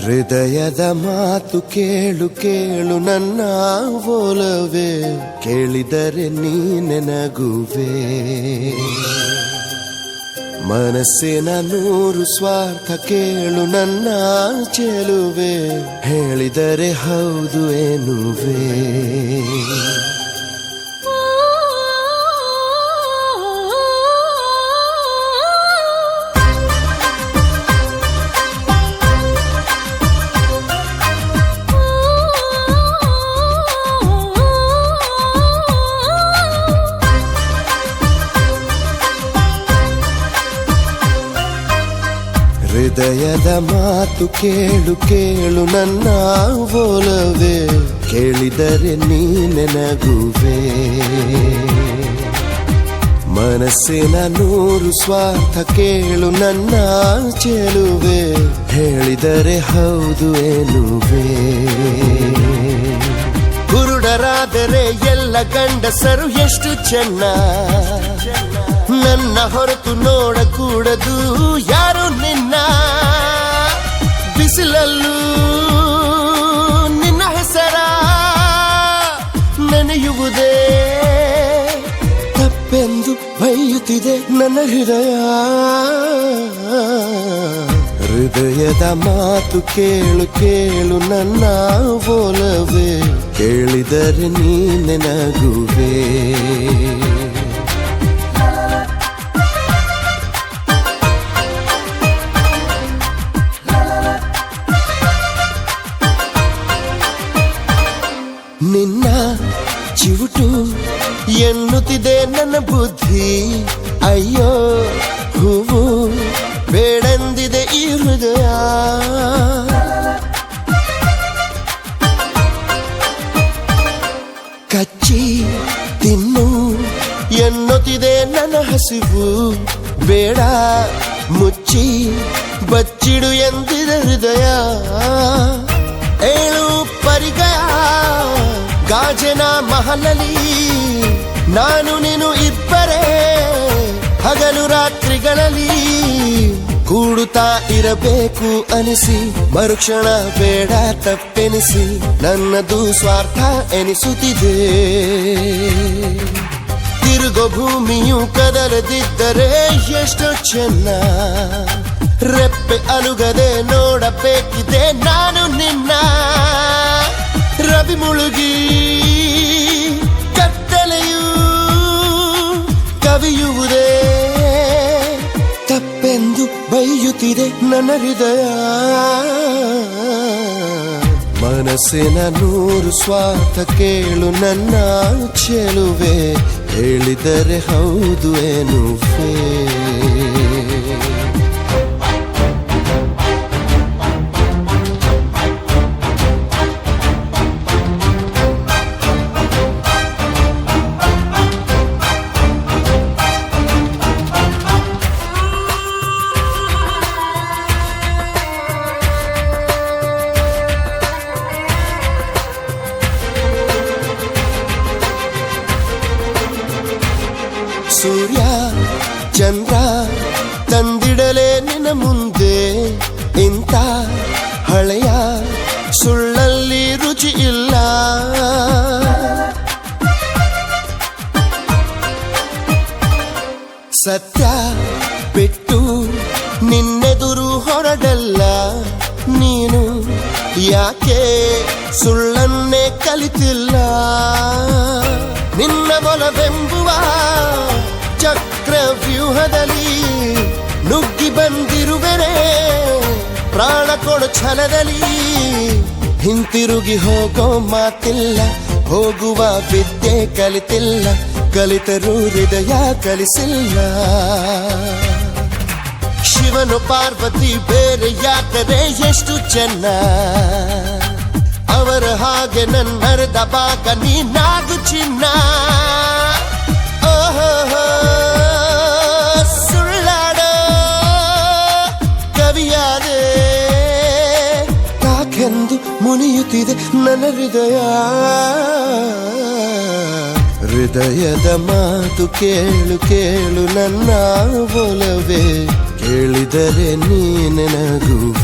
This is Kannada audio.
ಹೃದಯದ ಮಾತು ಕೇಳು ಕೇಳು ನನ್ನ ಒಲವೇ, ಕೇಳಿದರೆ ನೀನೆನಗುವೆ. ಮನಸ್ಸಿನ ನೂರು ಸ್ವಾರ್ಥ ಕೇಳು ನನ್ನ ಚೆಲುವೆ, ಹೇಳಿದರೆ ಹೌದು ಎನ್ನುವೆ. ಹೃದಯದ ಮಾತು ಕೇಳು ಕೇಳು ನನ್ನ ಒಲವೇ, ಕೇಳಿದರೆ ನೀನೆನಗುವೆ. ಮನಸ್ಸಿನ ನೂರು ಸ್ವಾರ್ಥ ಕೇಳು ನನ್ನ ಚೆಲುವೆ, ಹೇಳಿದರೆ ಹೌದು ಎನ್ನುವೆ. ಕುರುಡರಾದರೆ ಎಲ್ಲ ಗಂಡಸರು ಎಷ್ಟು ಚೆನ್ನ, ನನ್ನ ಹೊರತು ನೋಡಕೂಡದು ಯಾರು ನಿನ್ನ. ಬಿಸಿಲಲ್ಲೂ ನಿನ್ನ ಹೆಸರ ನೆನೆಯುವುದೇ ತಪ್ಪೆಂದು ಬೈಯುತ್ತಿದೆ ನನ್ನ ಹೃದಯ. ಹೃದಯದ ಮಾತು ಕೇಳು ಕೇಳು ನನ್ನ ಒಲವೇ, ಕೇಳಿದರೆ ನೀನೆನಗುವೆ. ನಿನ್ನ ಚಿವುಟು ಎನ್ನುತ್ತಿದೆ ನನ್ನ ಬುದ್ಧಿ, ಅಯ್ಯೋ ಹೂವು ಬೇಡಂದಿದೆ ಈ ಹೃದಯ. ಕಚ್ಚಿ ತಿನ್ನು ಎನ್ನುತ್ತಿದೆ ನನ್ನ ಹಸಿವು, ಬೇಡ ಮುಚ್ಚಿ ಬಚ್ಚಿಡು ಎಂದಿದೆ ಹೃದಯ. ಏಳು ಪರಿಗಯ ಗಾಜನ ಮಹಲಲ್ಲಿ ನಾನು ನೀನು ಇಬ್ಬರೇ ಹಗಲು ರಾತ್ರಿಗಳಲ್ಲಿ ಕೂಡುತ್ತಾ ಇರಬೇಕು ಅನಿಸಿ, ಮರುಕ್ಷಣ ಬೇಡ ತಪ್ಪೆನಿಸಿ ನನ್ನದು ಸ್ವಾರ್ಥ ಎನಿಸುತ್ತಿದೆ. ತಿರುಗೋ ಭೂಮಿಯು ಕದಲದಿದ್ದರೆ ಎಷ್ಟು ಚೆನ್ನ, ರೆಪ್ಪೆ ಅಲುಗದೆ ನೋಡಬೇಕಿದೆ ನಾನು ನಿನ್ನ. ರವಿ ಮುಳುಗಿ ಕತ್ತಲೆಯು ಕವಿಯುವುದೇ ತಪ್ಪೆಂದು ಬೈಯುತ್ತಿದೆ ನನ್ನ ಹೃದಯ. ಮನಸ್ಸಿನ ನೂರು ಸ್ವಾರ್ಥ ಕೇಳು ನನ್ನ ಚೆಲುವೆ, ಹೇಳಿದರೆ ಹೌದು ಎನ್ನುವೆ. ಸೂರ್ಯ ಚಂದ್ರ ತಂದಿಡಲೇ ನಿನ್ನ ಮುಂದೆ, ಇಂಥ ಹಳೆಯ ಸುಳ್ಳಲ್ಲಿ ರುಚಿ ಇಲ್ಲ. ಸತ್ಯ ಬಿಟ್ಟು ನಿನ್ನೆದುರು ಹೊರಡಲ್ಲ ನೀನು, ಯಾಕೆ ಸುಳ್ಳನ್ನೇ ಕಲಿತಿಲ್ಲ. ನಿನ್ನ ಒಲವೆಂಬುವ ಚಕ್ರವ್ಯೂಹದಲ್ಲಿ ನುಗ್ಗಿ ಬಂದಿರುವೆನೆ, ಪ್ರಾಣ ಕೊಡು ಛಲದಲ್ಲಿ. ಹಿಂತಿರುಗಿ ಹೋಗೋ ಮಾತಿಲ್ಲ, ಹೋಗುವ ವಿದ್ಯೆ ಕಲಿತಿಲ್ಲ, ಕಲಿತರೂ ಹೃದಯ ಕಲಿಸಿಲ್ಲ. ಶಿವನು ಪಾರ್ವತಿ ಬೇರೆ ಯಾಕರೆ ಎಷ್ಟು ಚೆನ್ನ, ಅವರ ಹಾಗೆ ನನ್ನರ್ಧ ಭಾಗ ನೀನಾಗು ಚಿನ್ನ. ಓಹೋ ಸುಳ್ಳಾಡೋ ಕವಿಯಾದೆ, ಯಾಕೆಂದು ಮುನಿಯುತ್ತಿದೆ ನನ್ನ ಹೃದಯ. ಹೃದಯದ ಮಾತು ಕೇಳು ಕೇಳು ನನ್ನ ಒಲವೇ, ಕೇಳಿದರೆ ನೀನೆನಗುವೆ.